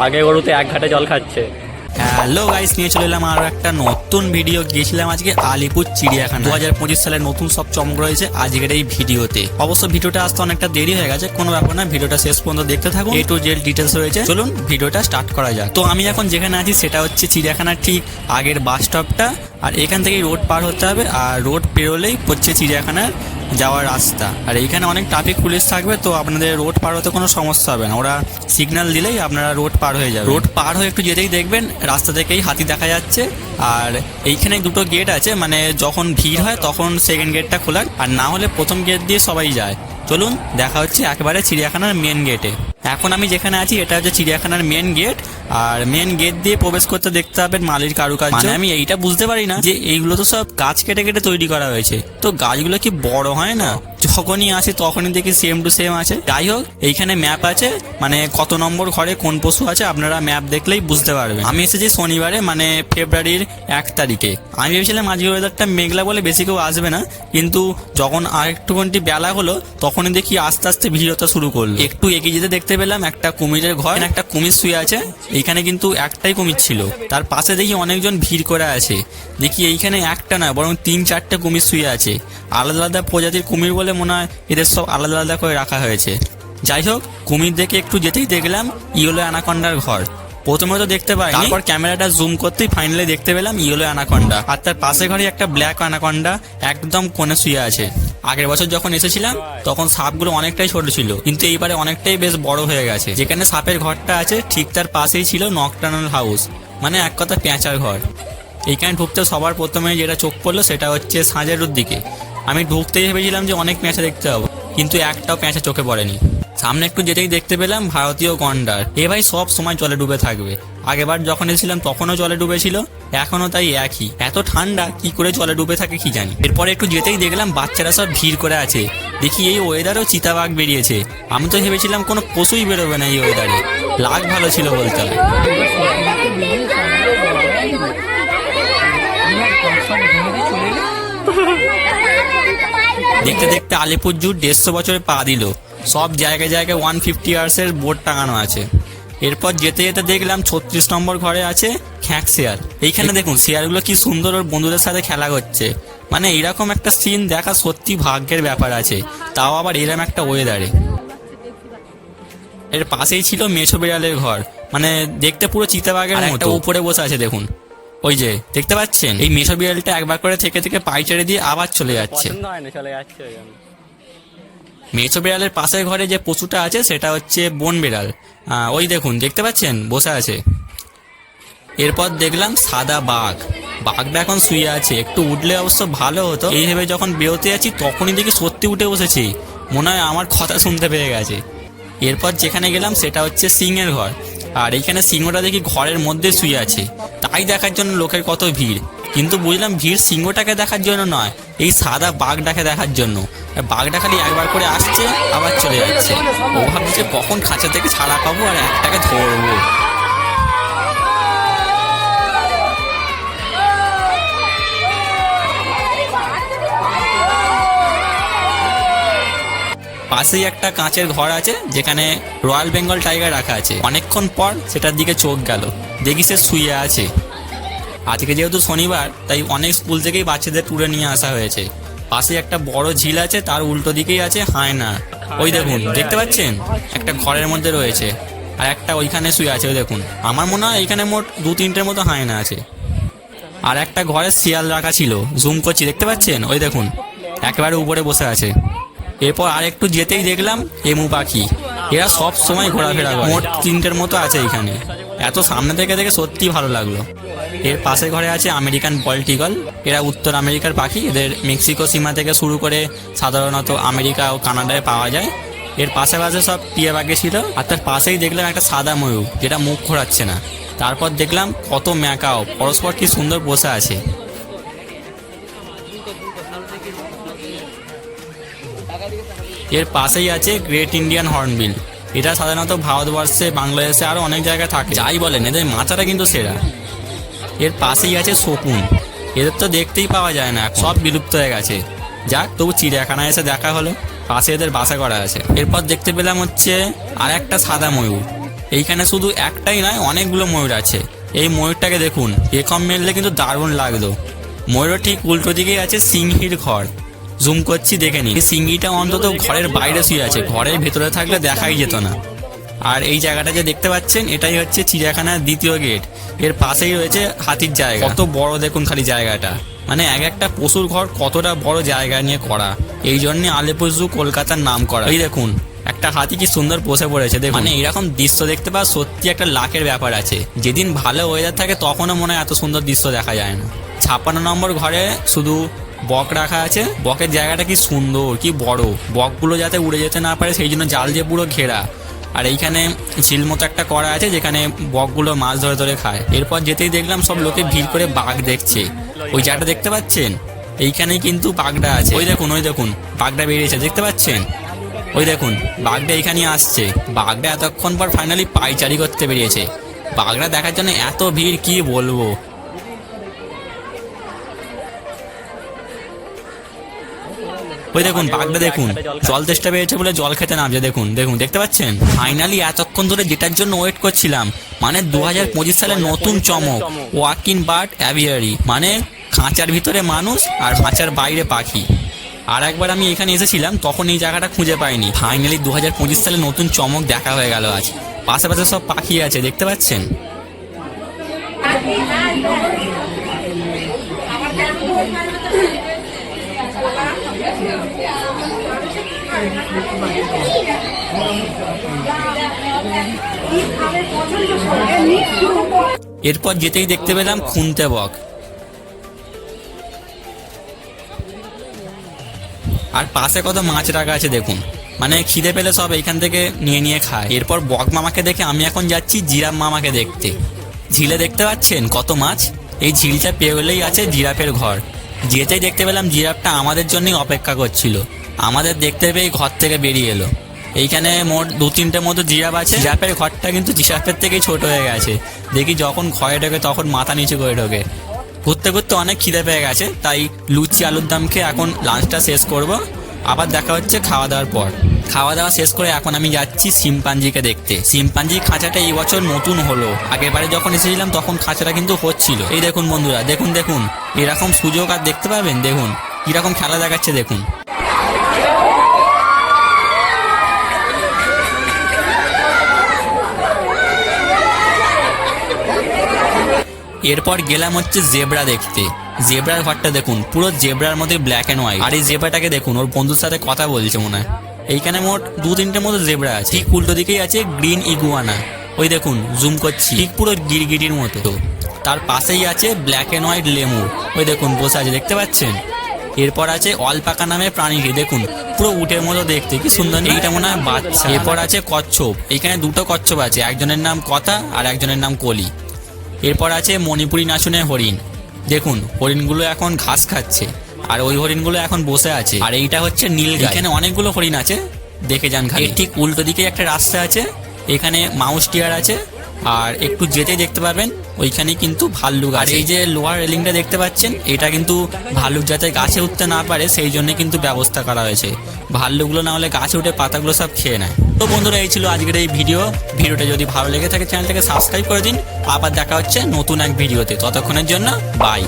আগে গরুতে এক ঘাটে জল খাচ্ছে। হ্যালো গাইস, নিয়ে চলে এলাম আরো একটা নতুন ভিডিও। গিয়েছিলাম আজকে আলিপুর চিড়িয়াখানা। 2025 সালের নতুন সব চমক রয়েছে আজকের এই ভিডিওতে। অবশ্য ভিডিওটা আসতে অনেকটা দেরি হয়ে গেছে, কোনো ব্যাপার না, ভিডিওটা শেষ পর্যন্ত দেখতে থাকুন। A to Z ডিটেলস রয়েছে, চলুন ভিডিওটা স্টার্ট করা যাক। তো আমি এখন যেখানে আছি সেটা হচ্ছে চিড়িয়াখানার ঠিক আগের বাস স্টপটা, আর এখান থেকেই রোড পার হতে হবে, আর রোড পেরোলেই হচ্ছে চিড়িয়াখানার যাওয়ার রাস্তা। আর এইখানে অনেক ট্রাফিক পুলিশ থাকবে, তো আপনাদের রোড পার হতে কোনো সমস্যা হবে না, ওরা সিগন্যাল দিলেই আপনারা রোড পার হয়ে যাবে। রোড পার হয়ে একটু যেতেই দেখবেন রাস্তা থেকেই হাতি দেখা যাচ্ছে। আর এইখানে দুটো গেট আছে, মানে যখন ভিড় হয় তখন সেকেন্ড গেটটা খোলা, আর না হলে প্রথম গেট দিয়ে সবাই যায়। চলুন দেখা হচ্ছে একেবারে চিড়িয়াখানার মেন গেটে। এখন আমি যেখানে আছি এটা হচ্ছে চিড়িয়াখানার মেন গেট, আর মেন গেট দিয়ে প্রবেশ করতে দেখতে পাবেন মালির কারুকার্য। মানে আমি এইটা বুঝতে পারি না যে এইগুলো তো সব গাছ কেটে কেটে তৈরি করা হয়েছে, তো গাছগুলো কি বড় হয় না? যখনই আসে তখনই দেখি সেম টু সেম আছে। যাই হোক, এইখানে ম্যাপ আছে, মানে কত নম্বর ঘরে কোন পশু আছে আপনারা ম্যাপ দেখলেই বুঝতে পারবেন। আমি এসেছি শনিবারে, মানে ফেব্রুয়ারির 1 তারিখে। আমি ভেবেছিলাম আজকে ওয়েদারটা মেঘলা বলে বেশি কেউ আসবে না, কিন্তু যখন আরেকটুখানি বেলা হলো তখনই দেখি আস্তে আস্তে ভিড় হতে শুরু করলো। একটু এগিয়ে যেতে দেখতে পেলাম একটা কুমিরের ঘর, একটা কুমির শুয়ে আছে। এইখানে কিন্তু একটাই কুমির ছিল, তার পাশে দেখি অনেকজন ভিড় করে আছে। দেখি এইখানে একটা না, বরং 3-4টে কুমির শুয়ে আছে। আলাদা আলাদা প্রজাতির কুমির বলে মনে হয় এদের সব আলাদা আলাদা করে রাখা হয়েছে। যাই হোক, কুমির দেখে একটু যেতেই দেখলাম ইয়েলো অ্যানাকন্ডার ঘর। প্রথমে তো দেখতে পাই, তারপর ক্যামেরাটা জুম করতেই ফাইনালি দেখতে পেলাম ইয়েলো অ্যানাকন্ডা, আর তার পাশে ঘরে একটা ব্ল্যাক অ্যানাকন্ডা একদম কোণে শুয়ে আছে। আগের বছর যখন এসেছিলাম তখন সাপগুলো অনেকটাই ছোট ছিল, কিন্তু এইবারে অনেকটাই বেশ বড় হয়ে গেছে। যেখানে সাপের ঘরটা আছে ঠিক তার পাশেই ছিল নকটার্নাল হাউস, মানে এক কথা পেঁচার ঘর। এইখানে ঢুকতে সবার প্রথমে যেটা চোখ পড়লো সেটা হচ্ছে সাঁজেরুর দিকে। আমি ঢুকতেই ভেবেছিলাম যে অনেক পেঁচা দেখতে পাবো, কিন্তু একটাও পেঁচা চোখে পড়েনি। সামনে একটু যেতেই দেখতে পেলাম ভারতীয় গন্ডার। এ ভাই সব সময় জলে ডুবে থাকবে, আগেবার যখন এসেছিলাম তখনও জলে ডুবেছিল, এখনও তাই একই। এত ঠান্ডা কি করে জলে ডুবে থাকে কি জানি। এরপরে একটু যেতেই দেখলাম বাচ্চারা সব ভিড় করে আছে। দেখি এই ওয়েদারেও চিতাবাঘ বেরিয়েছে। আমি তো ভেবেছিলাম কোনো পশুই বেরোবে না এই ওয়েদারে। লাগ ভালো ছিল বলতে হবে। দেখতে দেখতে আলিপুর জু 150 বছরে পা দিল। সব জায়গায় জায়গায় 150 ইয়ার্সের বোর্ড টাঙানো আছে। এরপর যেতে যেতে দেখলাম 36 নম্বর ঘরে আছে খ্যাঁক শেয়ার। এইখানে দেখুন শেয়ারগুলো কি সুন্দর ওর বন্ধুদের সাথে খেলা করছে। মানে এরকম একটা সিন দেখা সত্যি ভাগ্যের ব্যাপার আছে, তাও আবার এরকম একটা ওয়েদারে। এর পাশেই ছিল মেছো বিড়ালের ঘর, মানে দেখতে পুরো চিতাবাঘের মতো। উপরে বসে আছে দেখুন, ওই যে দেখতে পাচ্ছেন। এই মেছো বিড়ালটা একবার করে থেকে থেকে পাই ছেড়ে দিয়ে আবার চলে যাচ্ছে। মেছো বিড়ালের পাশের ঘরে যে পশুটা আছে সেটা হচ্ছে বন বিড়াল। ওই দেখুন দেখতে পাচ্ছেন বসে আছে। এরপর দেখলাম সাদা বাঘ। বাঘটা এখন শুয়ে আছে, একটু উঠলে অবশ্য ভালো হতো। এই ভেবে যখন বেরোতে যাচ্ছি তখনই দেখি সত্যি উঠে বসেছি, মনে হয় আমার কথা শুনতে পেয়ে গেছে। এরপর যেখানে গেলাম সেটা হচ্ছে সিংহের ঘর, আর এইখানে সিংহটা দেখি ঘরের মধ্যে শুয়ে আছে। তাই দেখার জন্য লোকের কত ভিড়, কিন্তু বুঝলাম ভিড় সিংহটাকে দেখার জন্য নয়, এই সাদা বাঘটাকে দেখার জন্য। বাঘটা খালি একবার করে আসছে আবার চলে যাচ্ছে। ও ভাবছে কখন খাঁচা থেকে ছাড়া পাবো আর একটাকে ধরবো। পাশেই একটা কাঁচের ঘর আছে যেখানে রয়্যাল বেঙ্গল টাইগার রাখা আছে। অনেকক্ষণ পর সেটার দিকে চোখ গেল, দেখি সে শুয়ে আছে। আজকে যেহেতু শনিবার তাই অনেক স্কুল থেকেই বাচ্চাদের ট্যুরে নিয়ে আসা হয়েছে। পাশে একটা বড় ঝিল আছে, তার উল্টো দিকেই আছে হায়না। ওই দেখুন দেখতে পাচ্ছেন, একটা ঘরের মধ্যে রয়েছে, আর একটা ওইখানে শুয়ে আছে। ওই দেখুন, আমার মনে হয় এইখানে মোট 2-3টের মতো হায়না আছে। আর একটা ঘরে শিয়াল রাখা ছিল, জুম করছি দেখতে পাচ্ছেন, ওই দেখুন একেবারে উপরে বসে আছে। এরপর আর একটু যেতেই দেখলাম এমু পাখি। এরা সব সময় ঘোরাফেরা করে, মোট 3টের মতো আছে এখানে। এত সামনে থেকে দেখে সত্যি ভালো লাগলো। এর পাশে ঘরে আছে আমেরিকান বল্ট ঈগল। এরা উত্তর আমেরিকার পাখি, এদের মেক্সিকো সীমা থেকে শুরু করে সাধারণত আমেরিকা ও কানাডায় পাওয়া যায়। এর পাশে পাশে সব টিয়া পাখি ছিল, আর তার পাশেই দেখলাম একটা সাদা ময়ূর যেটা মুখ ঘোরাচ্ছে না। তারপর দেখলাম কত ম্যাকাও পরস্পর কি সুন্দর বসে আছে। এর পাশেই আছে গ্রেট ইন্ডিয়ান হর্নবিল। এটা সাধারণত ভারতবর্ষে, বাংলাদেশে আরো অনেক জায়গায় থাকে। যাই বলেন এদের মাথাটা কিন্তু সেরা। এর পাশেই আছে শকুন। এদের তো দেখতেই পাওয়া যায় না, সব বিলুপ্ত হয়ে গেছে। যাক, তবু চিড়িয়াখানায় এসে দেখা হলো, পাশে এদের বাসা করা আছে। এরপর দেখতে পেলাম হচ্ছে আর একটা সাদা ময়ূর। এইখানে শুধু একটাই নয়, অনেকগুলো ময়ূর আছে। এই ময়ূরটাকে দেখুন, এরকম মেললে কিন্তু দারুণ লাগতো। ময়ূরের ঠিক উল্টো দিকেই আছে সিংহীর ঘর। জুম করছি, দেখে নি। এই সিংহীটা অন্তত ঘরের বাইরে শুয়ে আছে, ঘরের ভেতরে থাকলে দেখাই যেত না। আর এই জায়গাটা যে দেখতে পাচ্ছেন, এটাই হচ্ছে চিড়িয়াখানার দ্বিতীয় গেট। এর পাশেই রয়েছে হাতির জায়গা। কত বড় দেখুন খালি জায়গাটা, মানে এক একটা পশুর ঘর কতটা বড় জায়গা নিয়ে করা। এই জন্য আলিপুর জু কলকাতার নাম করা। এই দেখুন একটা হাতি কি সুন্দর বসে পড়েছে, দেখুন। মানে এরকম দৃশ্য দেখতে পাওয়া সত্যি একটা লাখের ব্যাপার আছে। যেদিন ভালো ওয়েদার থাকে তখনও মনে হয় এত সুন্দর দৃশ্য দেখা যায় না। 56 নম্বর ঘরে শুধু বক রাখা আছে। বকের জায়গাটা কি সুন্দর, কি বড়। বকগুলো যাতে উড়ে যেতে না পারে সেই জন্য জাল দিয়ে পুরো ঘেরা। আর এইখানে ঝিল মতো একটা করা আছে যেখানে বকগুলো মাছ ধরে ধরে খায়। এরপর যেতেই দেখলাম সব লোকে ভিড় করে বাঘ দেখছে। ওই জায়গাটা দেখতে পাচ্ছেন, এইখানেই কিন্তু বাঘটা আছে। ওই দেখুন বাঘটা বেরিয়েছে, দেখতে পাচ্ছেন? ওই দেখুন বাঘটা এইখানেই আসছে। বাঘটা এতক্ষণ পর ফাইনালি পায়চারি করতে বেরিয়েছে। বাঘটা দেখার জন্য এত ভিড়, কি বলবো। ওই দেখুন বাঘটা দেখুন, জল তেষ্টা পেয়েছে বলে জল খেতে নামছে। দেখুন দেখতে পাচ্ছেন? ফাইনালি এতক্ষণ ধরে যেটার জন্য ওয়েট করছিলাম, মানে 2025 সালের নতুন চমক, ওয়াকিং বার্ড অ্যাভিয়ারি, মানে খাঁচার ভিতরে মানুষ আর খাঁচার বাইরে পাখি। আর একবার আমি এখানে এসেছিলাম, তখন এই জায়গাটা খুঁজে পাইনি। ফাইনালি 2025 সালে নতুন চমক দেখা হয়ে গেল আজ। পাশে সব পাখি আছে, দেখতে পাচ্ছেন? এরপর যেতেই দেখতে পেলাম খুনতে বক। আর পাশে কত মাছ রাখা আছে দেখুন, মানে খিদে পেলে সব এইখান থেকে নিয়ে খায়। এরপর বক মামাকে দেখে আমি এখন যাচ্ছি জিরাফ মামাকে দেখতে। ঝিলে দেখতে পাচ্ছেন কত মাছ। এই ঝিলটা পেরোলেই আছে জিরাফের ঘর। যেতেই দেখতে পেলাম জিরাফটা আমাদের জন্যই অপেক্ষা করছিল। আমাদের দেখতে পেয়ে ঘর থেকে বেরিয়ে এলো। এইখানে মোট 2-3টে মতো জিরাফ আছে। জিরাফের ঘরটা কিন্তু জিরাফের থেকেই ছোট হয়ে গেছে। দেখি যখন ঘরে ঢোকে তখন মাথা নিচু করে ঢোকে। ঘুরতে ঘুরতে অনেক খিদে পেয়ে গেছে, তাই লুচি আলুর দম খেয়ে এখন লাঞ্চটা শেষ করব। আবার দেখা হচ্ছে খাওয়া দাওয়ার পর। খাওয়া দাওয়া শেষ করে এখন আমি যাচ্ছি শিম্পাঞ্জিকে দেখতে। শিম্পাঞ্জির খাঁচাটা এই বছর নতুন হলো। আগেরবারে যখন এসেছিলাম তখন খাঁচাটা কিন্তু হচ্ছিল। এই দেখুন বন্ধুরা, দেখুন এরকম সুযোগ আর দেখতে পাবেন। দেখুন কিরকম খেলা দেখাচ্ছে, দেখুন। এরপর গেলাম হচ্ছে জেব্রা দেখতে। জেব্রার ঘরটা দেখুন, পুরো জেব্রার মধ্যে ব্ল্যাক অ্যান্ড হোয়াইট। আর এই জেব্রাটাকে দেখুন, ওর বন্ধুর সাথে কথা বলছে মনে হয়। এইখানে মোট 2-3টে মতো জেব্রা আছে। ঠিক উল্টো দিকেই আছে গ্রিন ইগুয়ানা। ওই দেখুন জুম করছি, ঠিক পুরো গিরগিটির মতো। তার পাশেই আছে ব্ল্যাক অ্যান্ড হোয়াইট লেমুর। ওই দেখুন বসে আছে, দেখতে পাচ্ছেন? এরপর আছে অলপাকা নামের প্রাণীটি, দেখুন পুরো উটের মতো দেখতে, কি সুন্দর। এইটা মনে হয় বাচ্চা। এরপর আছে কচ্ছপ। এইখানে 2টো কচ্ছপ আছে, একজনের নাম কথা আর একজনের নাম কলি। এরপর আছে মণিপুরি নাচনের হরিণ। দেখুন হরিণগুলো এখন ঘাস খাচ্ছে, আর ওই হরিণগুলো এখন বসে আছে। আর এইটা হচ্ছে নীলগাই। এখানে অনেকগুলো হরিণ আছে, দেখে যান খালি। ঠিক উল্টো দিকে একটা রাস্তা আছে, এখানে মাউস টিয়ার আছে। আর একটু যেতে দেখতে পাবেন ওইখানে কিন্তু ভাল্লুক আছে। এই যে লোহার রেলিংটা দেখতে পাচ্ছেন, এটা কিন্তু ভাল্লুক যাতে গাছে উঠতে না পারে সেই জন্য কিন্তু ব্যবস্থা করা হয়েছে। ভাল্লুকগুলো না হলে গাছে উঠে পাতাগুলো সব খেয়ে নেয়। তো বন্ধুরা, এই ছিল আজকের এই ভিডিওটা যদি ভালো লেগে থাকে চ্যানেলটাকে সাবস্ক্রাইব করে দিন। আবার দেখা হচ্ছে নতুন এক ভিডিওতে। ততক্ষণের জন্য বাই।